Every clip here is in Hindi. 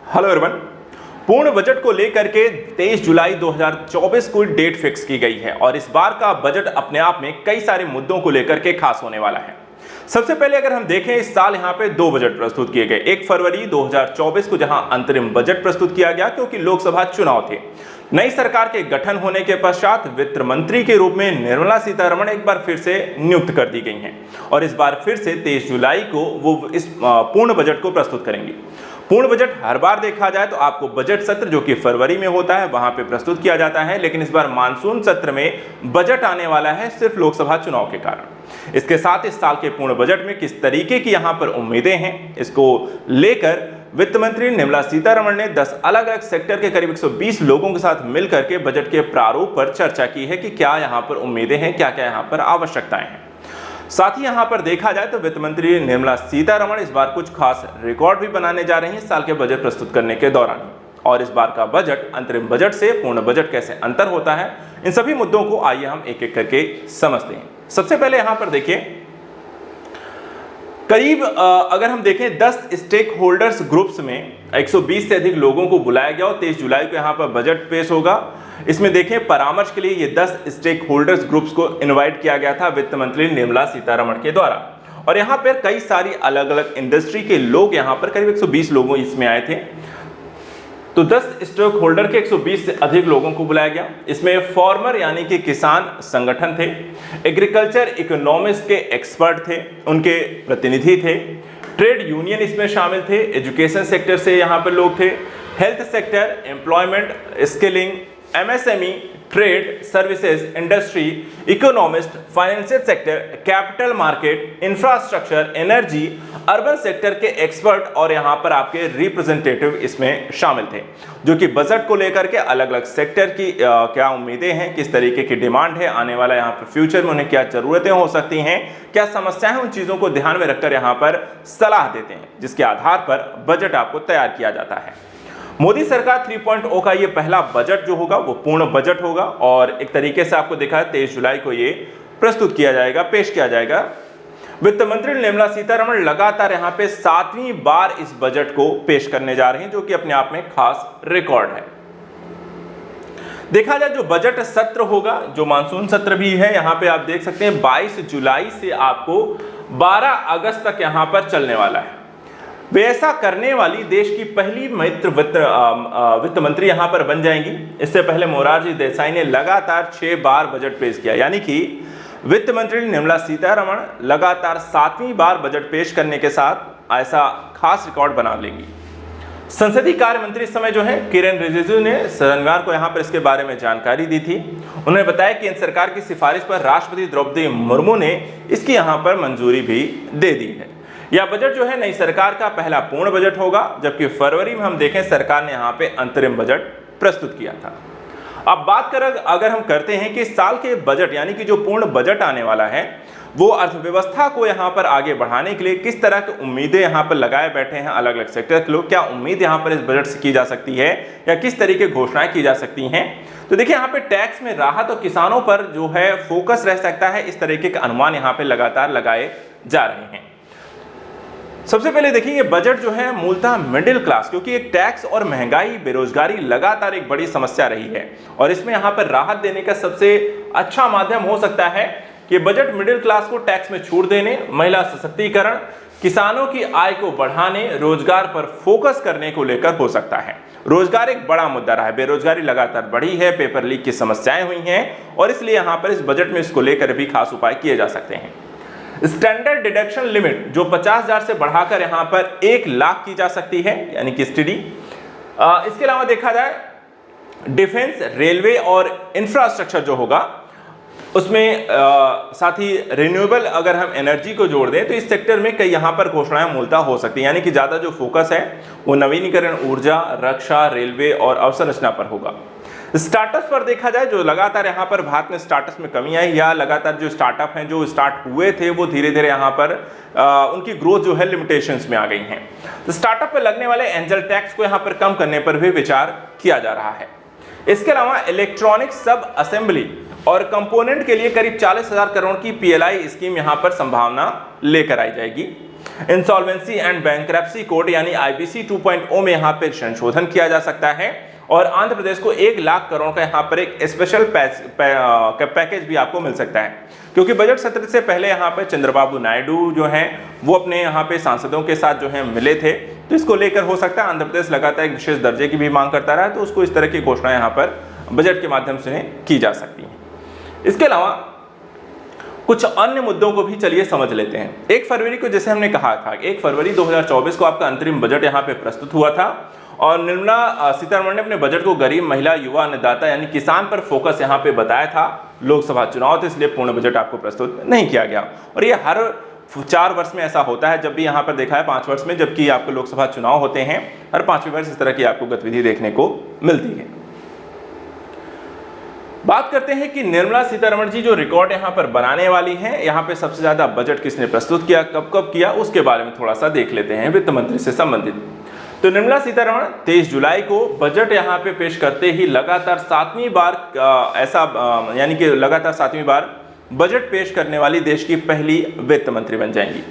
Hello everyone. पूर्ण बजट को लेकर के 23 जुलाई 2024 को डेट फिक्स की गई है और इस बार का बजट अपने आप में कई सारे मुद्दों को लेकर के खास होने वाला है। सबसे पहले अगर हम देखें, इस साल यहाँ पे दो बजट प्रस्तुत किए गए। 1 फरवरी 2024 को जहां अंतरिम बजट प्रस्तुत किया गया क्योंकि लोकसभा चुनाव थे। नई सरकार के गठन होने के पश्चात वित्त मंत्री के रूप में निर्मला सीतारमण एक बार फिर से नियुक्त कर दी गई हैं और इस बार फिर से 23 जुलाई को वो इस पूर्ण बजट को प्रस्तुत करेंगी। पूर्ण बजट हर बार देखा जाए तो आपको बजट सत्र जो कि फरवरी में होता है वहां पे प्रस्तुत किया जाता है, लेकिन इस बार मानसून सत्र में बजट आने वाला है सिर्फ लोकसभा चुनाव के कारण। इसके साथ इस साल के पूर्ण बजट में किस तरीके की यहां पर उम्मीदें हैं, इसको लेकर वित्त मंत्री निर्मला सीतारमण ने 10 अलग अलग सेक्टर के करीब 120 लोगों के साथ मिलकर के बजट के प्रारूप पर चर्चा की है कि क्या यहां पर उम्मीदें हैं, क्या क्या यहां पर आवश्यकताएं हैं। साथ ही यहां पर देखा जाए तो वित्त मंत्री निर्मला सीतारमण इस बार कुछ खास रिकॉर्ड भी बनाने जा रही हैं इस साल के बजट प्रस्तुत करने के दौरान। और इस बार का बजट अंतरिम बजट से पूर्ण बजट कैसे अंतर होता है, इन सभी मुद्दों को आइए हम एक एक करके समझते हैं। सबसे पहले यहां पर देखिए, करीब अगर हम देखें 10 स्टेक होल्डर्स ग्रुप्स में 120 से अधिक लोगों को बुलाया गया और 23 जुलाई को यहां पर बजट पेश होगा। इसमें देखें, परामर्श के लिए ये 10 स्टेक होल्डर्स ग्रुप्स को इनवाइट किया गया था वित्त मंत्री निर्मला सीतारमण के द्वारा और यहां पर कई सारी अलग अलग इंडस्ट्री के लोग यहां पर करीब 120 लोग इसमें आए थे। तो 10 स्टेक होल्डर के 120 से अधिक लोगों को बुलाया गया। इसमें फार्मर यानी कि किसान संगठन थे, एग्रीकल्चर इकोनॉमिस्ट के एक्सपर्ट थे, उनके प्रतिनिधि थे, ट्रेड यूनियन इसमें शामिल थे, एजुकेशन सेक्टर से यहाँ पर लोग थे, health sector, employment, skilling, MSME, trade, services, industry, economist, financial sector, capital market, infrastructure, energy, urban sector के एक्सपर्ट और यहां पर आपके रिप्रेजेंटेटिव इसमें शामिल थे, जो कि बजट को लेकर के अलग अलग सेक्टर की क्या उम्मीदें हैं, किस तरीके की डिमांड है, आने वाला यहां पर फ्यूचर में उन्हें क्या जरूरतें हो सकती हैं, क्या समस्याएं हैं, उन चीजों को ध्यान में रखकर यहां पर सलाह देते हैं, जिसके आधार पर बजट आपको तैयार किया जाता है। मोदी सरकार 3.0 का ये पहला बजट जो होगा वो पूर्ण बजट होगा और एक तरीके से आपको देखा है 23 जुलाई को ये प्रस्तुत किया जाएगा, पेश किया जाएगा। वित्त मंत्री निर्मला सीतारमण लगातार यहाँ पे 7वीं बार इस बजट को पेश करने जा रहे हैं, जो कि अपने आप में खास रिकॉर्ड है। देखा जाए जो बजट सत्र होगा, जो मानसून सत्र भी है, यहाँ पे आप देख सकते हैं 22 जुलाई से आपको 12 अगस्त तक यहाँ पर चलने वाला है। वे ऐसा करने वाली देश की पहली वित्त मंत्री यहां पर बन जाएंगी। इससे पहले मोरारजी देसाई ने लगातार 6 बार बजट पेश किया, यानी कि वित्त मंत्री निर्मला सीतारमण लगातार 7वीं बार बजट पेश करने के साथ ऐसा खास रिकॉर्ड बना लेंगी। संसदीय कार्य मंत्री इस समय जो है किरेन रिजिजू ने शनिवार को यहां पर इसके बारे में जानकारी दी थी। उन्होंने बताया कि केंद्र सरकार की सिफारिश पर राष्ट्रपति द्रौपदी मुर्मू ने इसकी यहां पर मंजूरी भी दे दी है। यह बजट जो है नई सरकार का पहला पूर्ण बजट होगा, जबकि फरवरी में हम देखें सरकार ने यहाँ पे अंतरिम बजट प्रस्तुत किया था। अब बात कर अगर हम करते हैं कि इस साल के बजट यानी कि जो पूर्ण बजट आने वाला है वो अर्थव्यवस्था को यहाँ पर आगे बढ़ाने के लिए किस तरह की उम्मीदें यहाँ पर लगाए बैठे हैं अलग अलग सेक्टर के लोग, क्या उम्मीद यहाँ पर इस बजट से की जा सकती है या किस तरीके घोषणाएं की जा सकती हैं। तो देखिए, यहाँ पे टैक्स में राहत और किसानों पर जो है फोकस रह सकता है, इस तरीके के अनुमान यहाँ पे लगातार लगाए जा रहे हैं। सबसे पहले देखिए, ये बजट जो है मूलतः मिडिल क्लास, क्योंकि एक टैक्स और महंगाई, बेरोजगारी लगातार एक बड़ी समस्या रही है और इसमें यहाँ पर राहत देने का सबसे अच्छा माध्यम हो सकता है कि बजट मिडिल क्लास को टैक्स में छूट देने, महिला सशक्तिकरण, किसानों की आय को बढ़ाने, रोजगार पर फोकस करने को लेकर हो सकता है। रोजगार एक बड़ा मुद्दा रहा है, बेरोजगारी लगातार बढ़ी है, पेपर लीक की समस्याएं हुई हैं और इसलिए यहाँ पर इस बजट में इसको लेकर भी खास उपाय किए जा सकते हैं। स्टैंडर्ड डिडक्शन लिमिट जो 50,000 से बढ़ाकर यहां पर 1 लाख की जा सकती है, यानी कि एसटीडी। इसके अलावा देखा जाए डिफेंस, रेलवे और इंफ्रास्ट्रक्चर जो होगा उसमें साथ ही रिन्यूएबल अगर हम एनर्जी को जोड़ दें तो इस सेक्टर में कई यहां पर घोषणाएं मूलतः हो सकती हैं, यानी कि ज्यादा जो फोकस है वो नवीनीकरण ऊर्जा, रक्षा, रेलवे और अवसंरचना पर होगा। स्टार्टअप पर देखा जाए, जो लगातार यहाँ पर भारत में स्टार्टअप में कमी आई या लगातार जो स्टार्टअप हैं जो स्टार्ट हुए थे वो धीरे धीरे यहाँ पर उनकी ग्रोथ जो है लिमिटेशंस में आ गई हैं। तो स्टार्टअप पर लगने वाले एंजल टैक्स को यहाँ पर कम करने पर भी विचार किया जा रहा है। इसके अलावा इलेक्ट्रॉनिक सब असेंबली और कंपोनेंट के लिए करीब 40,000 करोड़ की पीएलआई स्कीम यहाँ पर संभावना लेकर आई जाएगी। इंसॉल्वेंसी एंड बैंक्रप्सी कोड यानी आईबीसी 2.0 में यहाँ पे संशोधन किया जा सकता है और आंध्र प्रदेश को 1 लाख करोड़ का यहाँ पर एक स्पेशल पैकेज भी आपको मिल सकता है, क्योंकि बजट सत्र से पहले यहाँ पे चंद्रबाबू नायडू जो हैं वो अपने यहाँ पे सांसदों के साथ जो है मिले थे, तो इसको लेकर हो सकता है आंध्र प्रदेश लगातार एक विशेष दर्जे की भी मांग करता रहा है, तो उसको इस तरह की घोषणा यहाँ पर बजट के माध्यम से की जा सकती है। इसके अलावा कुछ अन्य मुद्दों को भी चलिए समझ लेते हैं। 1 फरवरी को जैसे हमने कहा था, 1 फरवरी 2024 को आपका अंतरिम बजट यहाँ पे प्रस्तुत हुआ था और निर्मला सीतारमण ने अपने बजट को गरीब, महिला, युवा, अन्नदाता यानी किसान पर फोकस यहाँ पे बताया था। लोकसभा चुनाव थे इसलिए पूर्ण बजट आपको प्रस्तुत नहीं किया गया और ये हर 4 वर्ष में ऐसा होता है, जब भी यहाँ पर देखा है 5 वर्ष में, जबकि आपको लोकसभा चुनाव होते हैं हर 5वें वर्ष इस तरह की आपको गतिविधि देखने को मिलती है। बात करते हैं कि निर्मला सीतारमण जी जो रिकॉर्ड यहाँ पर बनाने वाली हैं, यहाँ पे सबसे ज्यादा बजट किसने प्रस्तुत किया, कब कब किया, उसके बारे में थोड़ा सा देख लेते हैं वित्त मंत्री से संबंधित। तो निर्मला सीतारमण 23 जुलाई को बजट यहाँ पे पेश करते ही लगातार 7वीं बार यानी कि लगातार 7वीं बार बजट पेश करने वाली देश की पहली वित्त मंत्री बन जाएंगी।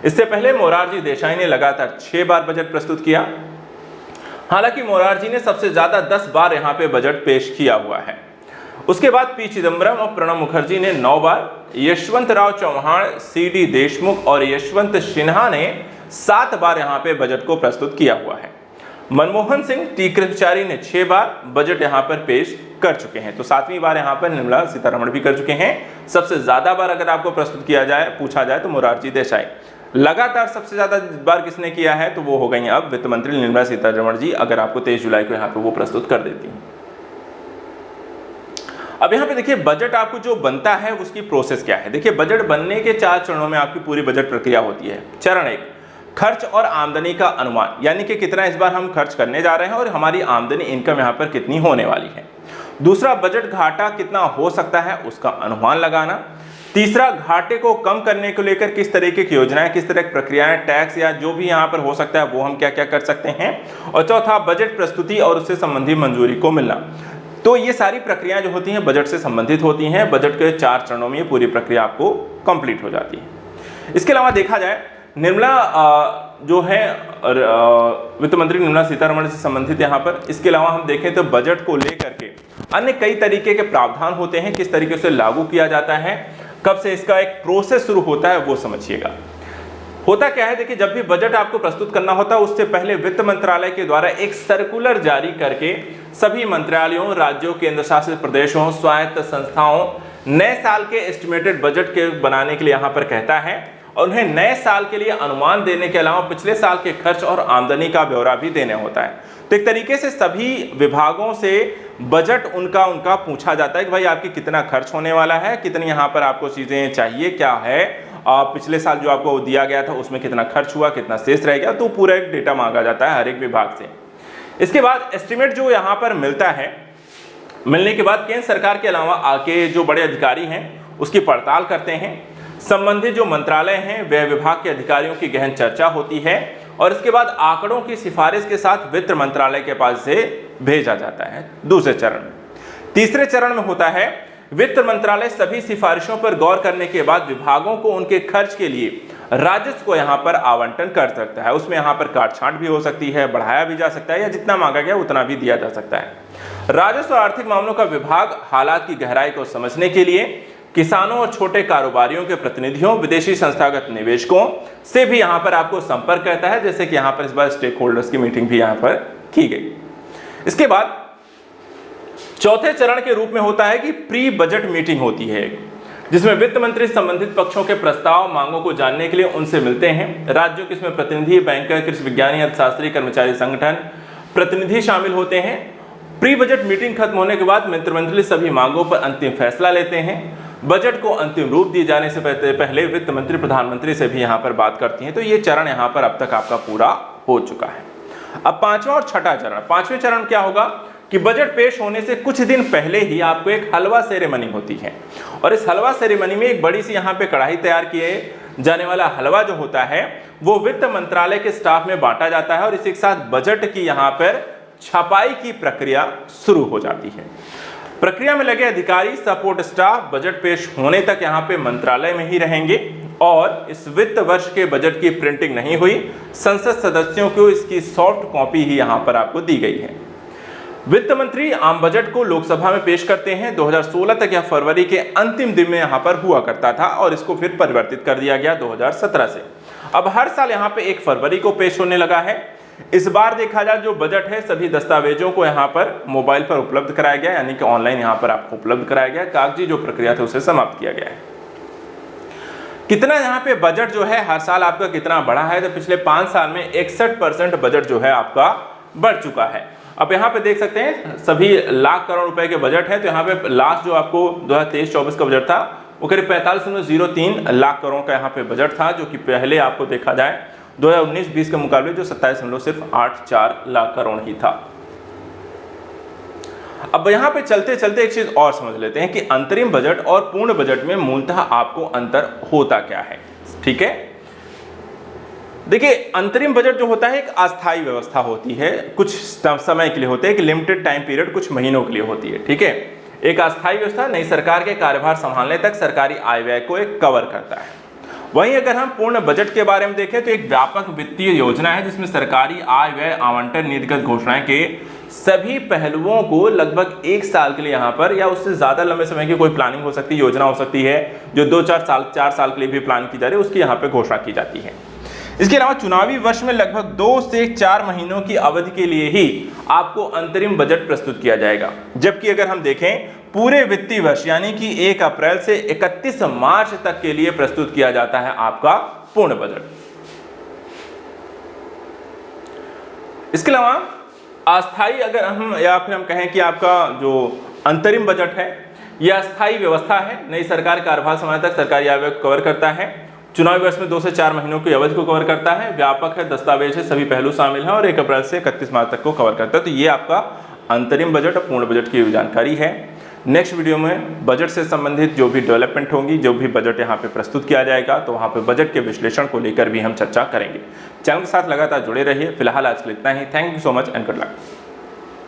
इससे पहले मोरारजी देसाई ने लगातार 6 बार बजट प्रस्तुत किया। हालांकि मोरारजी ने सबसे ज्यादा 10 बार यहाँ पे बजट पेश किया हुआ है। उसके बाद पी चिदम्बरम और प्रणब मुखर्जी ने 9 बार, यशवंत राव चौहान, सी.डी. देशमुख और यशवंत सिन्हा ने 7 बार यहाँ पे बजट को प्रस्तुत किया हुआ है। मनमोहन सिंह, टी कृष्णचारी ने 6 बार बजट यहाँ पर पेश कर चुके हैं। तो 7वीं बार यहाँ पर निर्मला सीतारमण भी कर चुके हैं। सबसे ज्यादा बार अगर आपको प्रस्तुत किया जाए, पूछा जाए तो मोरारजी देसाई। लगातार सबसे ज्यादा बार किसने किया है, तो वो हो गई अब वित्त मंत्री निर्मला सीतारमण जी, अगर आपको 23 जुलाई को यहाँ पे वो प्रस्तुत कर देती हैं। अब यहाँ पे देखिए बजट आपको जो बनता है उसकी प्रोसेस क्या है। देखिए बजट बनने के 4 चरणों में आपकी पूरी बजट प्रक्रिया होती है। चरण 1, खर्च और आमदनी का अनुमान, यानी कि कितना इस बार हम खर्च करने जा रहे हैं और हमारी आमदनी इनकम यहाँ पर कितनी होने वाली है। दूसरा, बजट घाटा कितना हो सकता है उसका अनुमान लगाना। तीसरा, घाटे को कम करने को लेकर किस तरीके की योजनाएं, किस तरह की प्रक्रियाएं, टैक्स या जो भी यहाँ पर हो सकता है वो हम क्या क्या कर सकते हैं। और चौथा, बजट प्रस्तुति और उससे संबंधी मंजूरी को मिलना। तो ये सारी प्रक्रियाएं जो होती हैं बजट से संबंधित होती हैं। बजट के 4 चरणों में ये पूरी प्रक्रिया आपको कंप्लीट हो जाती है। इसके अलावा देखा जाए निर्मला जो है वित्त मंत्री निर्मला सीतारमण से संबंधित यहाँ पर, इसके अलावा हम देखें तो बजट को लेकर के अन्य कई तरीके के प्रावधान होते हैं, किस तरीके से लागू किया जाता है, कब से इसका एक प्रोसेस शुरू होता है वो समझिएगा। होता क्या है, देखिए जब भी बजट आपको प्रस्तुत करना होता है उससे पहले वित्त मंत्रालय के द्वारा एक सर्कुलर जारी करके सभी मंत्रालयों, राज्यों, केंद्र शासित प्रदेशों, स्वायत्त संस्थाओं नए साल के एस्टिमेटेड बजट के बनाने के लिए यहाँ पर कहता है और उन्हें नए साल के लिए अनुमान देने के अलावा पिछले साल के खर्च और आमदनी का ब्यौरा भी देना होता है। तो एक तरीके से सभी विभागों से बजट उनका पूछा जाता है कि भाई आपकी कितना खर्च होने वाला है, कितनी यहाँ पर आपको चीजें चाहिए, क्या है, पिछले साल जो आपको दिया गया था उसमें कितना खर्च हुआ, कितना शेष रह गया, तो पूरा एक डेटा मांगा जाता है हर एक विभाग से। इसके बाद एस्टिमेट जो यहाँ पर मिलता है, मिलने के बाद केंद्र सरकार के अलावा आके जो बड़े अधिकारी हैं उसकी पड़ताल करते हैं। संबंधित जो मंत्रालय हैं वह विभाग के अधिकारियों की गहन चर्चा होती है और इसके बाद आंकड़ों की सिफारिश के साथ वित्त मंत्रालय के पास से भेजा जाता है दूसरे चरण में। तीसरे चरण में होता है वित्त मंत्रालय सभी सिफारिशों पर गौर करने के बाद विभागों को उनके खर्च के लिए राजस्व को यहाँ पर आवंटन कर सकता है। उसमें यहाँ पर काट छांट भी हो सकती है, बढ़ाया भी जा सकता है या जितना मांगा गया उतना भी दिया जा सकता है। राजस्व और आर्थिक मामलों का विभाग हालात की गहराई को समझने के लिए किसानों और छोटे कारोबारियों के प्रतिनिधियों, विदेशी संस्थागत निवेशकों से भी यहाँ पर आपको संपर्क करता है, जैसे कि यहाँ पर इस बार स्टेक होल्डर्स की मीटिंग भी यहाँ पर की गई। इसके बाद चौथे चरण के रूप में होता है कि प्री बजट मीटिंग होती है, जिसमें वित्त मंत्री संबंधित पक्षों के प्रस्ताव, मांगों को जानने के लिए उनसे मिलते हैं। राज्यों के इसमें प्रतिनिधि, बैंकर, कृषि विज्ञानी, अर्थशास्त्री, कर्मचारी संगठन प्रतिनिधि शामिल होते हैं। प्री बजट मीटिंग खत्म होने के बाद मंत्रिमंडल सभी मांगों पर अंतिम फैसला लेते हैं। बजट को अंतिम रूप दिए जाने से पहले वित्त मंत्री प्रधानमंत्री से भी यहाँ पर बात करती हैं। तो ये चरण यहाँ पर अब तक आपका पूरा हो चुका है। अब पांचवा और छठा चरण, पांचवें चरण क्या होगा कि बजट पेश होने से कुछ दिन पहले ही आपको एक हलवा सेरेमनी होती है और इस हलवा सेरेमनी में एक बड़ी सी यहाँ पे कढ़ाई तैयार किए जाने वाला हलवा जो होता है वो वित्त मंत्रालय के स्टाफ में बांटा जाता है और इसी के साथ बजट की यहाँ पर छपाई की प्रक्रिया शुरू हो जाती है। प्रक्रिया में लगे अधिकारी, सपोर्ट स्टाफ बजट पेश होने तक यहाँ पे मंत्रालय में ही रहेंगे और इस वित्त वर्ष के बजट की प्रिंटिंग नहीं हुई। संसद सदस्यों को इसकी सॉफ्ट कॉपी ही यहां पर आपको दी गई है। वित्त मंत्री आम बजट को लोकसभा में पेश करते हैं। 2016 तक यह फरवरी के अंतिम दिन में यहां पर हुआ करता था और इसको फिर परिवर्तित कर दिया गया 2017 से। अब हर साल यहां पे 1 फरवरी को पेश होने लगा है। इस बार देखा जाए जो बजट है सभी दस्तावेजों को यहां पर मोबाइल पर उपलब्ध कराया गया, यानी कि ऑनलाइन यहां पर आपको उपलब्ध कराया गया। कागजी जो प्रक्रिया थी उसे समाप्त किया गया है। कितना यहाँ पे बजट जो है हर साल आपका कितना बढ़ा है, तो पिछले 5 साल में 61% बजट जो है आपका बढ़ चुका है। अब यहाँ पे देख सकते हैं सभी लाख करोड़ रुपए के बजट है, तो यहाँ पे लास्ट जो आपको 2023-24 का बजट था वो करीब 45.03 लाख करोड़ का यहाँ पे बजट था, जो कि पहले आपको देखा जाए 2019-20 के मुकाबले जो 27.84 लाख करोड़ ही था। अब यहाँ पे चलते चलते एक चीज और समझ लेते हैं कि अंतरिम बजट और पूर्ण बजट में मूलतः आपको अंतर होता क्या है। ठीक है, देखिए अंतरिम बजट जो होता है एक अस्थायी व्यवस्था होती है, कुछ समय के लिए होते हैं, एक लिमिटेड टाइम पीरियड कुछ महीनों के लिए होती है। ठीक है, एक अस्थायी व्यवस्था नई सरकार के कार्यभार संभालने तक सरकारी आय व्यय को एक कवर करता है। वहीं अगर हम पूर्ण बजट के बारे में देखें तो एक व्यापक वित्तीय योजना है जिसमें सरकारी आय व्यय आवंटन नीतिगत घोषणाएं के सभी पहलुओं को लगभग 1 साल के लिए यहाँ पर या उससे ज्यादा लंबे समय की कोई प्लानिंग हो सकती है, योजना हो सकती है जो 4 साल के लिए भी प्लान की जा रही है, उसकी यहाँ पे घोषणा की जाती है। इसके अलावा चुनावी वर्ष में लगभग 2 से 4 महीनों की अवधि के लिए ही आपको अंतरिम बजट प्रस्तुत किया जाएगा, जबकि अगर हम देखें पूरे वित्तीय वर्ष यानी कि 1 अप्रैल से 31 मार्च तक के लिए प्रस्तुत किया जाता है आपका पूर्ण बजट। इसके अलावा अस्थायी अगर हम या फिर हम कहें कि आपका जो अंतरिम बजट है यह अस्थायी व्यवस्था है, नई सरकार कार्यभार समय तक सरकारी आय व्यय को कवर करता है, चुनावी वर्ष में 2 से 4 महीनों की अवधि को कवर करता है, व्यापक है, दस्तावेज है, सभी पहलू शामिल हैं और 1 अप्रैल से 31 मार्च तक को कवर करता है। तो ये आपका अंतरिम बजट और पूर्ण बजट की जानकारी है। नेक्स्ट वीडियो में बजट से संबंधित जो भी डेवलपमेंट होंगी, जो भी बजट यहाँ पे प्रस्तुत किया जाएगा, तो वहाँ पे बजट के विश्लेषण को लेकर भी हम चर्चा करेंगे। चैनल के साथ लगातार जुड़े रहिए। फिलहाल आज के लिए इतना ही। Thank you so much and good luck.